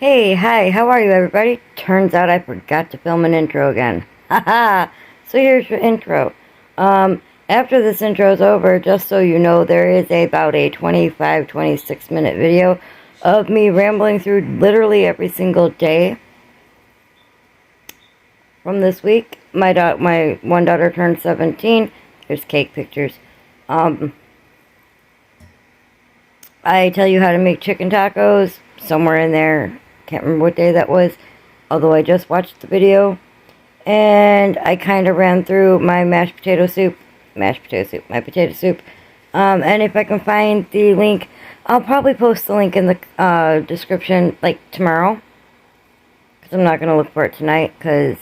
Hey, hi, how are you everybody? Turns out I forgot to film an intro again. Haha! So here's your intro. After this intro is over, just so you know, there is about a 26 minute video of me rambling through literally every single day from this week. My one daughter turned 17. There's cake pictures. I tell you how to make chicken tacos somewhere in there. Can't remember what day that was, although I just watched the video. And I kind of ran through my my potato soup. And if I can find the link, I'll probably post the link in the description, like, tomorrow. Because I'm not going to look for it tonight, because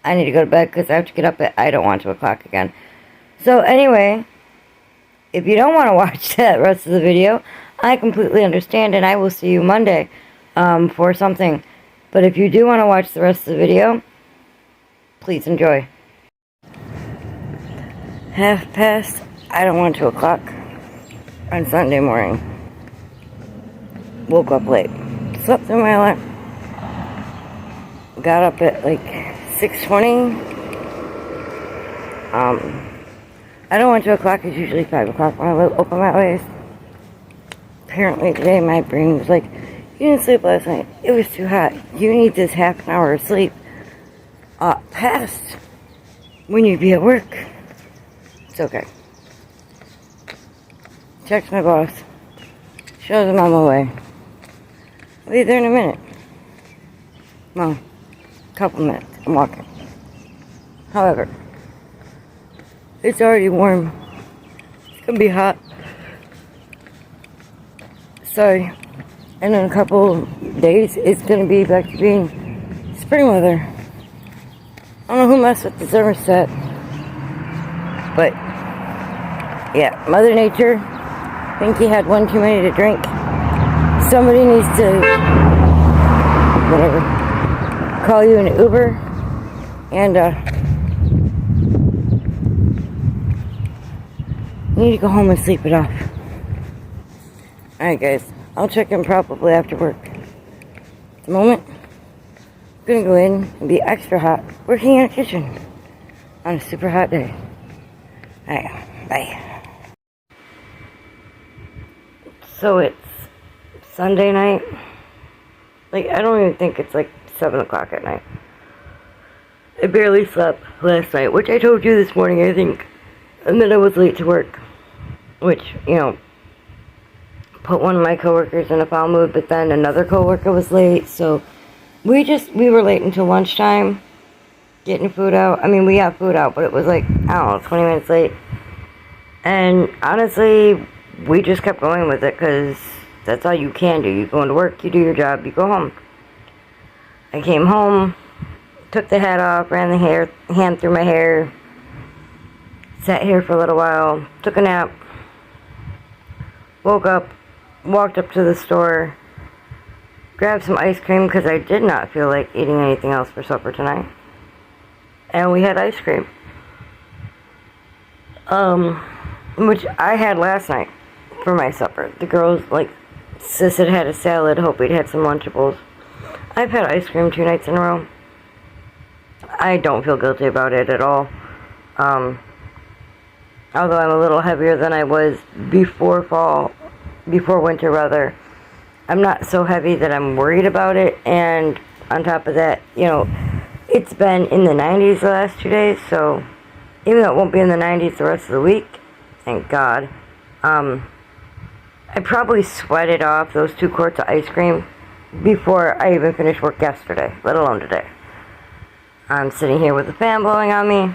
I need to go to bed, because I have to get up at, I don't want 2 o'clock again. So, anyway, if you don't want to watch that rest of the video, I completely understand, and I will see you Monday for something. But if you do want to watch the rest of the video, please enjoy. 1:30, I don't want 2 o'clock on Sunday morning. Woke up late. Slept through my alarm. Got up at like 6:20. I don't want 2 o'clock. It's usually 5 o'clock when I open my eyes. Apparently today my brain was like, you didn't sleep last night. It was too hot. You need this half an hour of sleep past when you'd be at work. It's okay. Text my boss. Shows him I'm on my way. I'll be there in a minute. Well, a couple minutes. I'm walking. However, it's already warm. It's gonna be hot. Sorry. And in a couple days, it's gonna be back to being spring weather. I don't know who messed with the thermostat. But, yeah, Mother Nature, I think he had one too many to drink. Somebody needs to, whatever, call you an Uber, and, you need to go home and sleep it off. Alright guys, I'll check in probably after work. At the moment, I'm gonna go in and be extra hot, working in a kitchen on a super hot day. Alright, bye. So it's Sunday night. Like, I don't even think it's like 7 o'clock at night. I barely slept last night, which I told you this morning, I think. And then I was late to work. Which, you know, put one of my coworkers in a foul mood, but then another coworker was late, so we were late until lunchtime getting food out. I mean, we got food out, but it was like, I don't know, 20 minutes late. And honestly, we just kept going with it, because that's all you can do. You go into work, you do your job, you go home. I came home, took the hat off, ran the hand through my hair, sat here for a little while, took a nap, woke up, walked up to the store, grabbed some ice cream because I did not feel like eating anything else for supper tonight. And we had ice cream. Which I had last night for my supper. The girls, like, Sis had had a salad, Hope we'd had some Lunchables. I've had ice cream 2 nights in a row. I don't feel guilty about it at all. Although I'm a little heavier than I was before winter rather. I'm not so heavy that I'm worried about it, and on top of that, you know, it's been in the 90s the last 2 days, so even though it won't be in the 90s the rest of the week, thank God, I probably sweated off those 2 quarts of ice cream before I even finished work yesterday, let alone today. I'm sitting here with the fan blowing on me.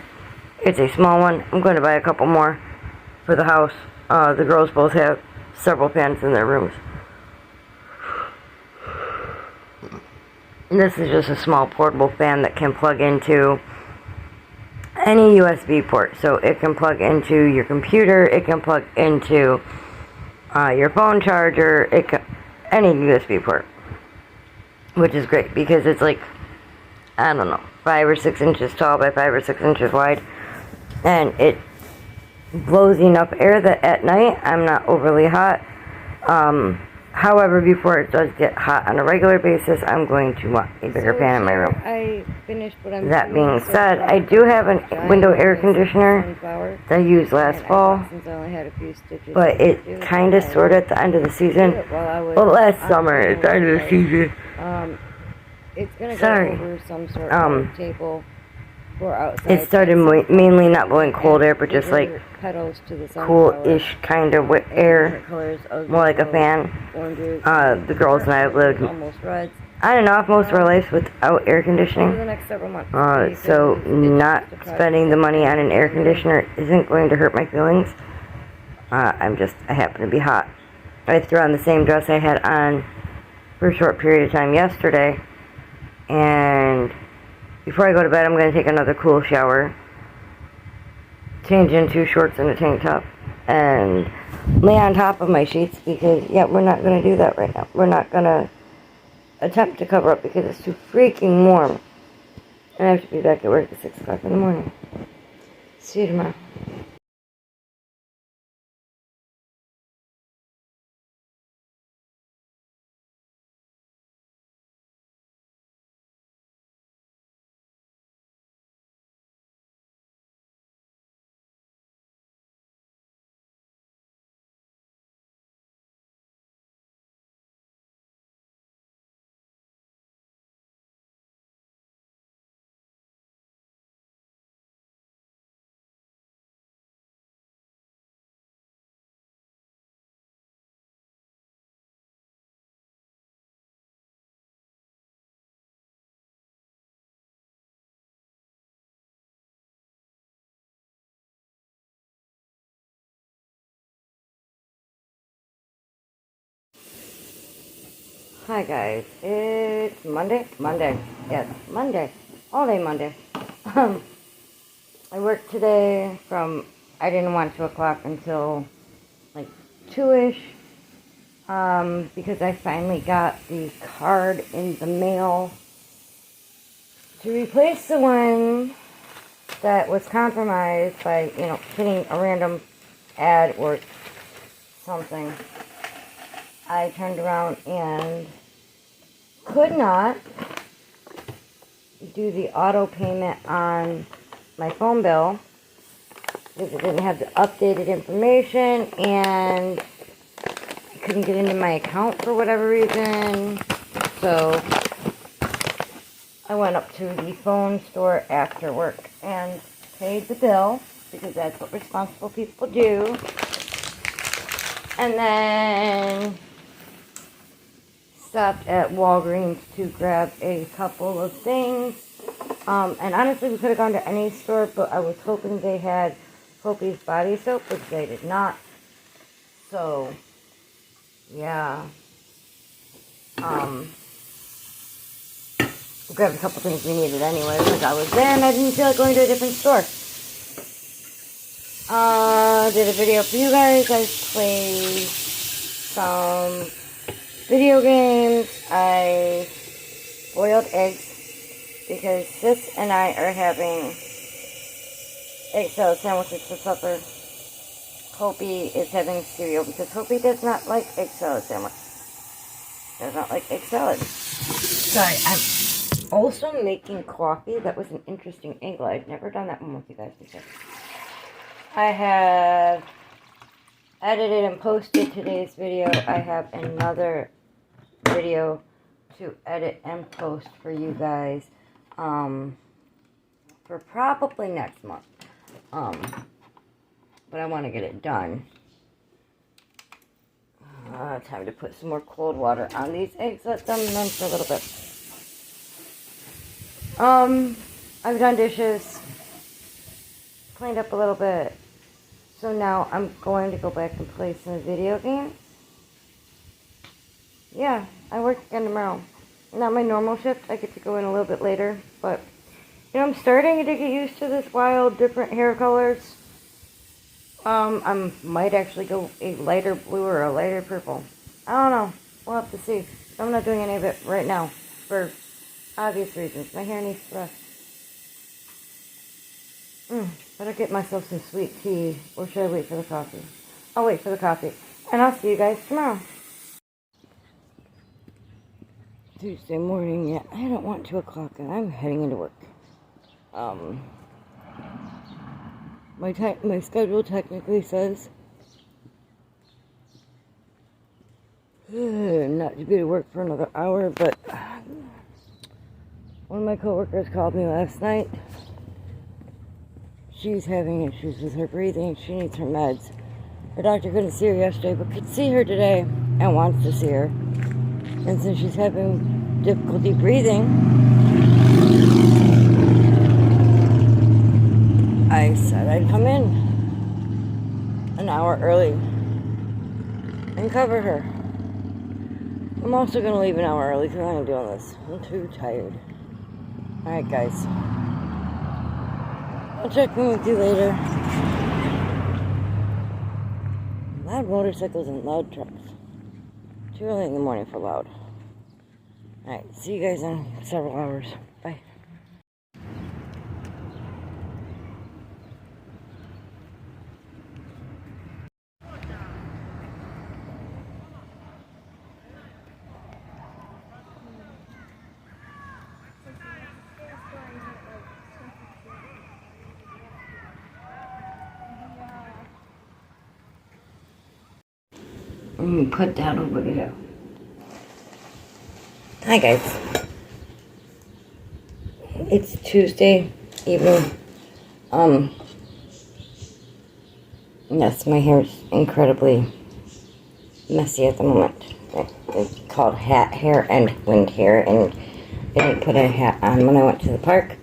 It's a small one. I'm going to buy a couple more for the house. The girls both have several fans in their rooms. And this is just a small portable fan that can plug into any USB port. So it can plug into your computer, it can plug into your phone charger, any USB port. Which is great because it's like, I don't know, 5 or 6 inches tall by 5 or 6 inches wide. And it blows enough air that at night I'm not overly hot. However, before it does get hot on a regular basis, I'm going to want a bigger fan in my room. I finished what I'm That doing, being so said, far. I do have a window air conditioner Sunflower, that I used last and fall, since I only had a few stitches but to it do, kind of I sort of at the end of the do season. it while I was Well, last on summer, the at the end of the season. It's gonna go Sorry. over some sort of table for outside. It started mainly not blowing cold air, but just like petals to the cool-ish kind of with air, more like a fan. Oranges, The girls and I have lived almost reds. on and off most of our lives without air For the conditioning. next several months. So not spending the money on an air conditioner isn't going to hurt my feelings. I happen to be hot. I threw on the same dress I had on for a short period of time yesterday, and before I go to bed, I'm going to take another cool shower, change into shorts and a tank top, and lay on top of my sheets because, yeah, we're not going to do that right now. We're not going to attempt to cover up because it's too freaking warm. And I have to be back at work at 6 o'clock in the morning. See you tomorrow. Hi guys, it's Monday. Yes, Monday. All day Monday. I worked today I didn't want 2 o'clock until like 2-ish. Because I finally got the card in the mail to replace the one that was compromised by, hitting a random ad or something. I turned around and could not do the auto payment on my phone bill because it didn't have the updated information, and I couldn't get into my account for whatever reason. So I went up to the phone store after work and paid the bill because that's what responsible people do. And then stopped at Walgreens to grab a couple of things. And honestly, we could have gone to any store, but I was hoping they had Hopi's body soap, which they did not. So, yeah. We grabbed a couple things we needed anyway because I was there and I didn't feel like going to a different store. Did a video for you guys. I played some video games. I boiled eggs because Sis and I are having egg salad sandwiches for supper. Hopi is having cereal because Hopi does not like egg salad sandwich. Does not like egg salad. Sorry, I'm also making coffee. That was an interesting angle. I've never done that one with you guys before. I have edited and posted today's video. I have another video to edit and post for you guys for probably next month. But I want to get it done. Time to put some more cold water on these eggs. Let them run for a little bit. I've done dishes, cleaned up a little bit. So now I'm going to go back and play some video games. Yeah, I work again tomorrow. Not my normal shift. I get to go in a little bit later. But, I'm starting to get used to this wild, different hair colors. I might actually go a lighter blue or a lighter purple. I don't know. We'll have to see. I'm not doing any of it right now for obvious reasons. My hair needs rest. Better get myself some sweet tea, or should I wait for the coffee? I'll wait for the coffee, and I'll see you guys tomorrow. Tuesday morning yet. I don't want 2 o'clock and I'm heading into work. My schedule technically says not to be to work for another hour, but one of my coworkers called me last night. She's having issues with her breathing. She needs her meds. Her doctor couldn't see her yesterday, but could see her today and wants to see her. And since she's having difficulty breathing, I said I'd come in an hour early and cover her. I'm also going to leave an hour early because I'm doing this. I'm too tired. Alright, guys. I'll check in with you later. Loud motorcycles and loud trucks. Too early in the morning for loud. Alright, see you guys in several hours. Bye. Let me put that over there. Hi guys. It's Tuesday evening. Yes, my hair's incredibly messy at the moment. It's called hat hair and wind hair, and I didn't put a hat on when I went to the park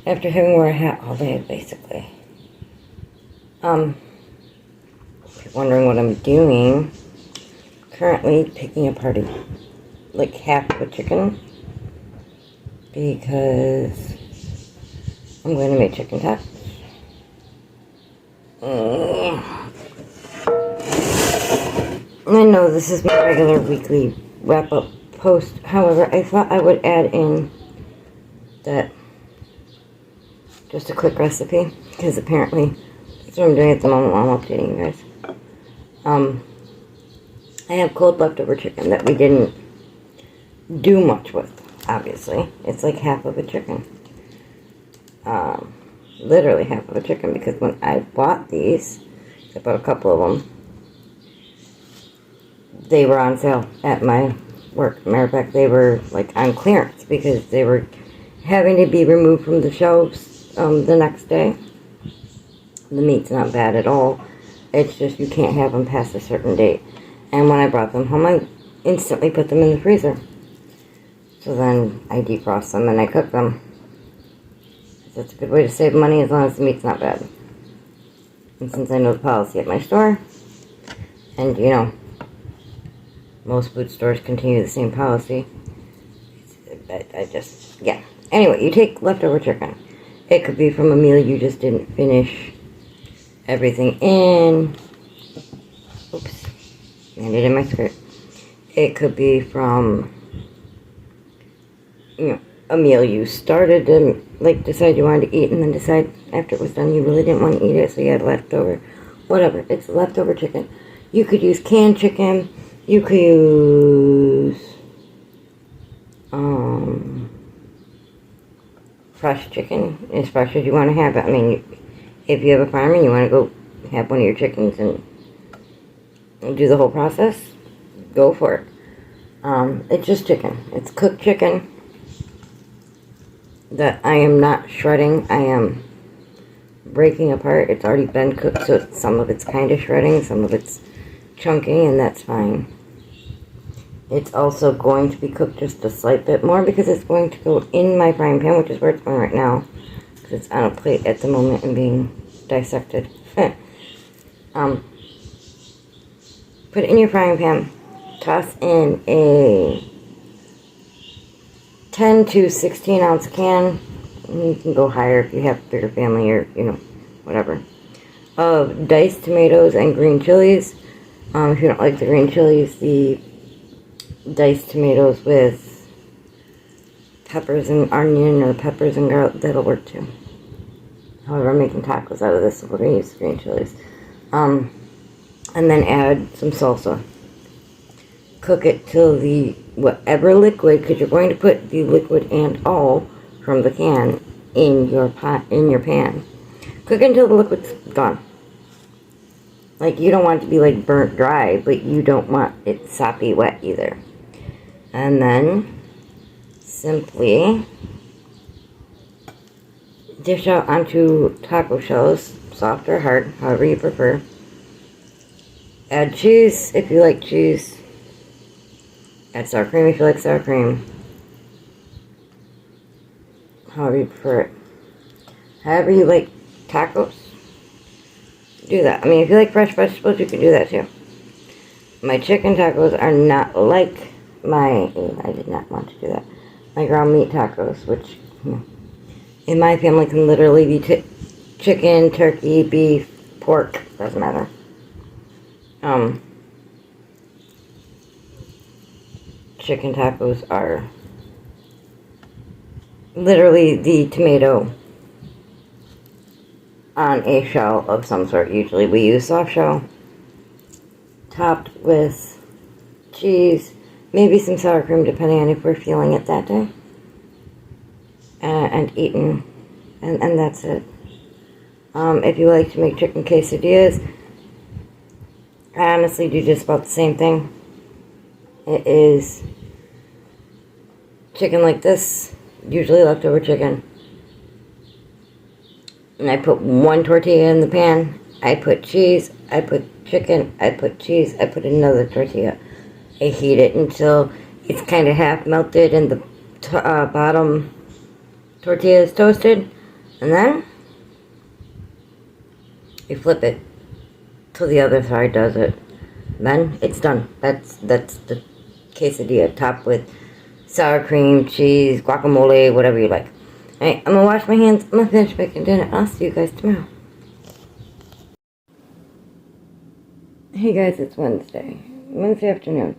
after having wore a hat all day, basically. If you're wondering what I'm doing, currently picking apart like half of a chicken because I'm going to make chicken tacos. I know this is my regular weekly wrap-up post. However, I thought I would add in that just a quick recipe because apparently that's what I'm doing at the moment while I'm updating you guys. I have cold leftover chicken that we didn't do much with, obviously. It's like half of a chicken. Literally half of a chicken, because when I bought these, I bought a couple of them, they were on sale at my work. Matter of fact, they were like on clearance because they were having to be removed from the shelves the next day. The meat's not bad at all. It's just you can't have them past a certain date. And when I brought them home, I instantly put them in the freezer. So then I defrost them and I cook them. That's a good way to save money as long as the meat's not bad. And since I know the policy at my store, and you know, most food stores continue the same policy, yeah. Anyway, you take leftover chicken. It could be from a meal you just didn't finish everything in. Oops. Landed in my skirt. It could be from, you know, a meal you started and like decide you wanted to eat and then decide after it was done you really didn't want to eat it, so you had leftover. Whatever. It's leftover chicken. You could use canned chicken. You could use fresh chicken, as fresh as you want to have it. I mean, if you have a farm and you want to go have one of your chickens and do the whole process, go for it. It's just chicken. It's cooked chicken that I am not shredding. I am breaking apart. It's already been cooked, so some of it's kind of shredding, some of it's chunking, and that's fine. It's also going to be cooked just a slight bit more because it's going to go in my frying pan, which is where it's going right now, because it's on a plate at the moment and being dissected. Put it in your frying pan. Toss in a 10 to 16 ounce can. You can go higher if you have a bigger family or, you know, whatever. Of diced tomatoes and green chilies. If you don't like the green chilies, the diced tomatoes with peppers and onion or peppers and garlic, that'll work too. However, I'm making tacos out of this, so we're going to use green chilies. And then add some salsa. Cook it till the whatever liquid, because you're going to put the liquid and all from the can in your pot, in your pan. Cook until the liquid's gone. Like, you don't want it to be like burnt dry, but you don't want it soppy wet either. And then simply dish out onto taco shells, soft or hard, however you prefer. Add cheese if you like cheese. Add sour cream if you like sour cream. However you prefer it. However you like tacos, do that. I mean, if you like fresh vegetables, you can do that too. My chicken tacos are not like I did not want to do that. My ground meat tacos, which in my family can literally be chicken, turkey, beef, pork, doesn't matter. Chicken tacos are literally the tomato on a shell of some sort. Usually we use soft shell, topped with cheese, maybe some sour cream depending on if we're feeling it that day, and eaten, and that's it. If you like to make chicken quesadillas, I honestly do just about the same thing. It is chicken like this, usually leftover chicken. And I put one tortilla in the pan. I put cheese, I put chicken, I put cheese, I put another tortilla. I heat it until it's kind of half melted and the bottom tortilla is toasted. And then you flip it till the other side does it. Then it's done. That's the quesadilla, topped with sour cream, cheese, guacamole, whatever you like. Alright, I'm gonna wash my hands. I'm gonna finish making dinner. I'll see you guys tomorrow. Hey guys, it's Wednesday afternoon.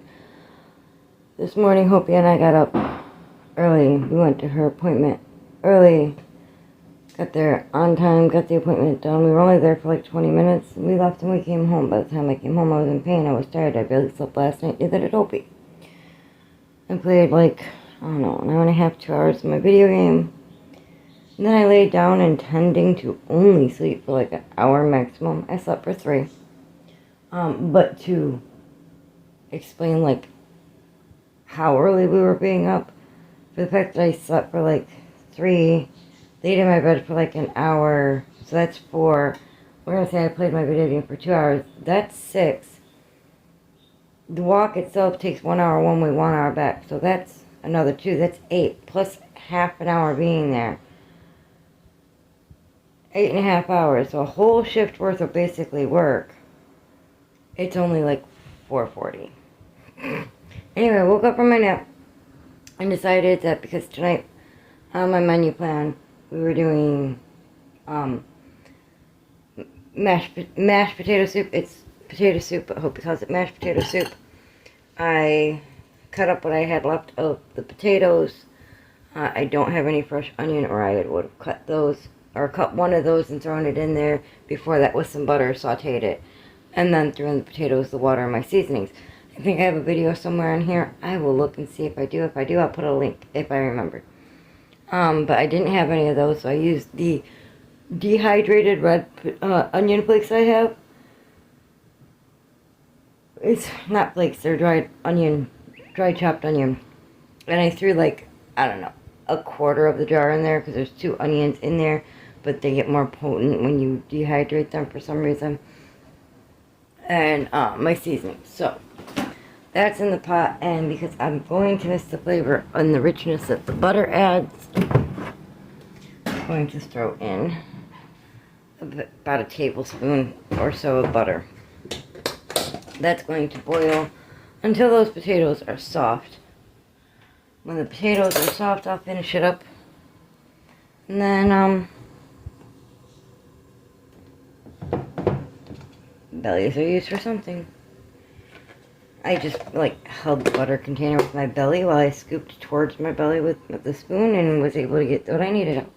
This morning, Hopi and I got up early. We went to her appointment early. Got there on time, got the appointment done. We were only there for like 20 minutes. We left and we came home. By the time I came home, I was in pain. I was tired. I barely slept last night. Neither did Hopi. I played like, I don't know, an hour and a half, 2 hours of my video game. And then I laid down intending to only sleep for like an hour maximum. I slept for 3. But to explain like how early we were being up, for the fact that I slept for like 3, laid in my bed for like an hour, so that's 4. We're gonna say I played my video game for 2 hours, that's 6. The walk itself takes 1 hour one way, 1 hour back, so that's another 2, that's 8, plus half an hour being there. 8.5 hours, so a whole shift worth of basically work. It's only like 4:40. Anyway, I woke up from my nap and decided that because tonight on my menu plan we were doing mashed potato soup. It's potato soup, but Hope calls it mashed potato soup. I cut up what I had left of the potatoes. I don't have any fresh onion, or I would have cut those, or cut one of those and thrown it in there before that with some butter, sauteed it, and then threw in the potatoes, the water, and my seasonings. I think I have a video somewhere in here. I will look and see if I do. If I do, I'll put a link if I remember. But I didn't have any of those, so I used the dehydrated red onion flakes I have. It's not flakes, they're dry chopped onion. And I threw like, I don't know, a quarter of the jar in there because there's 2 onions in there, but they get more potent when you dehydrate them for some reason. And my seasoning. So that's in the pot, and because I'm going to miss the flavor and the richness that the butter adds, I'm going to throw in about a tablespoon or so of butter. That's going to boil until those potatoes are soft. When the potatoes are soft, I'll finish it up. And then, bellies are used for something. I just, like, held the butter container with my belly while I scooped towards my belly with the spoon and was able to get what I needed out.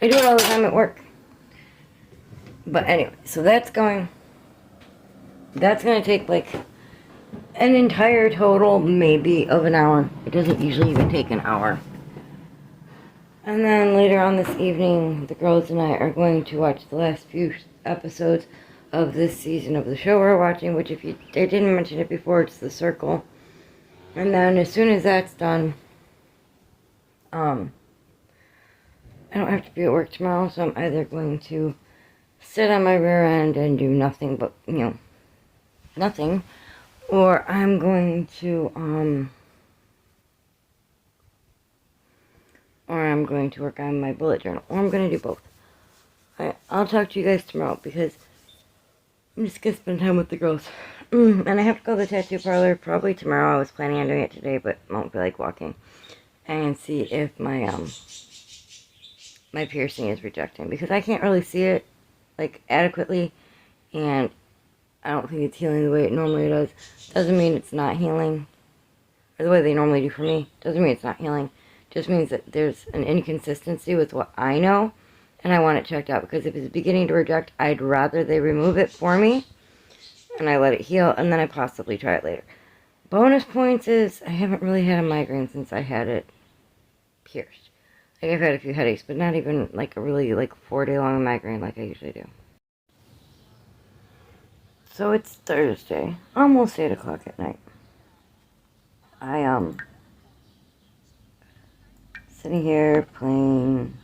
I do it all the time at work. But anyway, so that's going to take, like, an entire total maybe of an hour. It doesn't usually even take an hour. And then later on this evening, the girls and I are going to watch the last few episodes of this season of the show we're watching, which I didn't mention it before, it's The Circle. And then as soon as that's done, I don't have to be at work tomorrow, so I'm either going to sit on my rear end and do nothing but, nothing, or I'm going to, work on my bullet journal, or I'm going to do both. I'll talk to you guys tomorrow, because I'm just going to spend time with the girls. And I have to go to the tattoo parlor probably tomorrow. I was planning on doing it today, but I won't feel like walking. And see if my my piercing is rejecting, because I can't really see it like adequately, and I don't think it's healing the way it normally does. Doesn't mean it's not healing, or the way they normally do for me. Doesn't mean it's not healing. Just means that there's an inconsistency with what I know, and I want it checked out, because if it's beginning to reject, I'd rather they remove it for me and I let it heal, and then I possibly try it later. Bonus points is I haven't really had a migraine since I had it pierced. Like, I've had a few headaches, but not even like a really 4-day long migraine like I usually do. So it's Thursday, almost 8 o'clock at night. I sitting here playing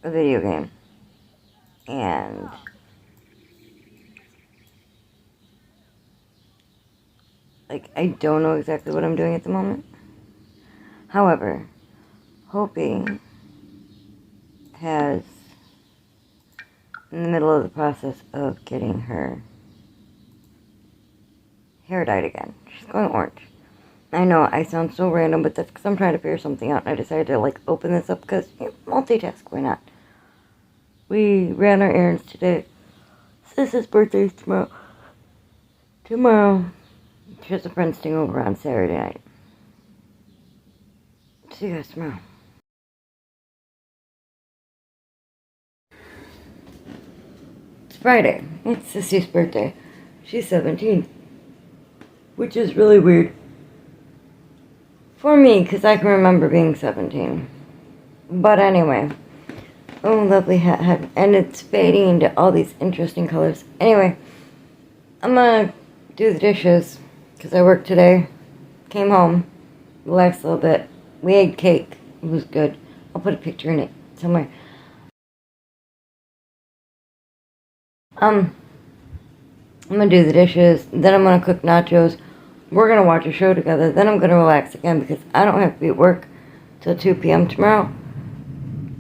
a video game, and I don't know exactly what I'm doing at the moment. However, Hopi has in the middle of the process of getting her hair dyed again. She's going orange. I know I sound so random, but that's because I'm trying to figure something out, and I decided to open this up because multitask, why not? We ran our errands today. Sis's birthday's tomorrow. She has a friend staying over on Saturday night. See you guys tomorrow. It's Friday. It's Sissy's birthday. She's 17. Which is really weird for me, because I can remember being 17. But anyway. Oh, lovely hat. And it's fading into all these interesting colors. Anyway, I'm gonna do the dishes, because I worked today. Came home. Relaxed a little bit. We ate cake. It was good. I'll put a picture in it somewhere. I'm gonna do the dishes. Then I'm gonna cook nachos. We're gonna watch a show together. Then I'm gonna relax again, because I don't have to be at work till 2 p.m. tomorrow.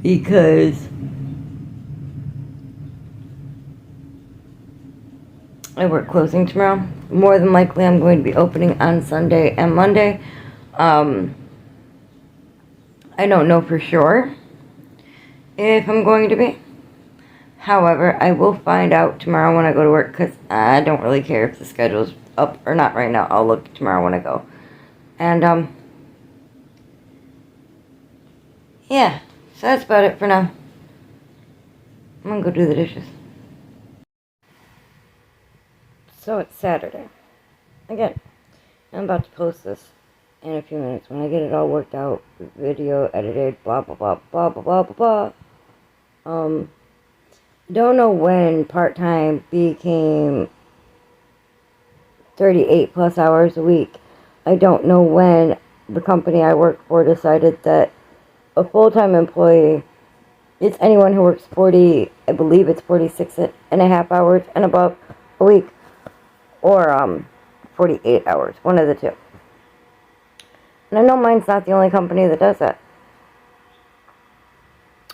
Because I work closing tomorrow. More than likely, I'm going to be opening on Sunday and Monday. I don't know for sure if I'm going to be. However, I will find out tomorrow when I go to work, because I don't really care if the schedule's up or not right now. I'll look tomorrow when I go. And, yeah. So that's about it for now. I'm gonna go do the dishes. So it's Saturday. Again, I'm about to post this in a few minutes when I get it all worked out, video edited, blah blah blah blah blah blah blah blah. Don't know when part-time became 38 plus hours a week. I don't know when the company I work for decided that a full-time employee is anyone who works 40, I believe it's 46 and a half hours and above a week, or 48 hours, one of the two. And I know mine's not the only company that does that.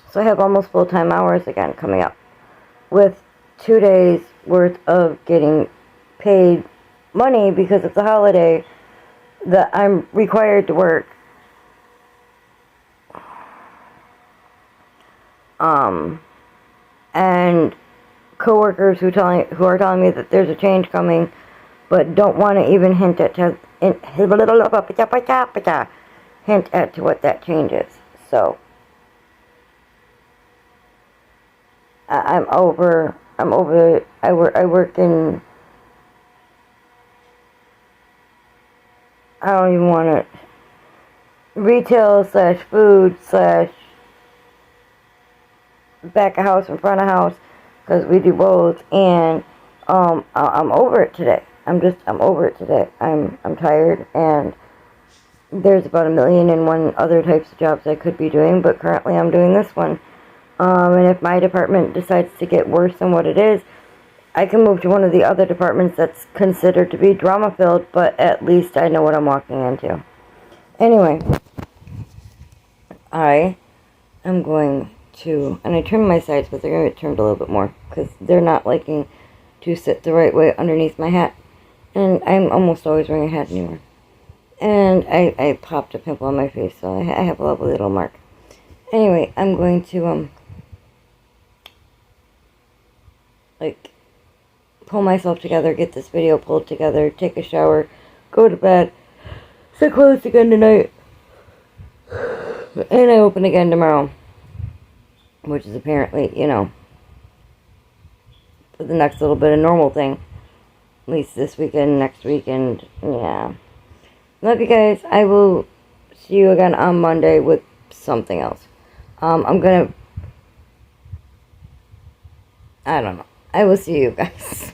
So I have almost full-time hours again coming up, with 2 days worth of getting paid money because it's a holiday that I'm required to work. And coworkers who are telling me that there's a change coming, but don't want to even hint at what that change is. So I work in I don't even want it. Retail slash food slash back of house and front of house, because we do both, and I'm over it today. I'm over it today. I'm tired, and there's about 1,000,001 other types of jobs I could be doing, but currently I'm doing this one. And if my department decides to get worse than what it is, I can move to one of the other departments that's considered to be drama-filled, but at least I know what I'm walking into. Anyway, I am going to, and I trim my sides, but they're going to get trimmed a little bit more, because they're not liking to sit the right way underneath my hat. And I'm almost always wearing a hat anymore. And I popped a pimple on my face, so I have a lovely little mark. Anyway, I'm going to, pull myself together, get this video pulled together, take a shower, go to bed, so close again tonight, and I open again tomorrow, which is apparently, for the next little bit of normal thing, at least this weekend, next weekend, yeah. Love you guys. I will see you again on Monday with something else. I don't know. I will see you guys.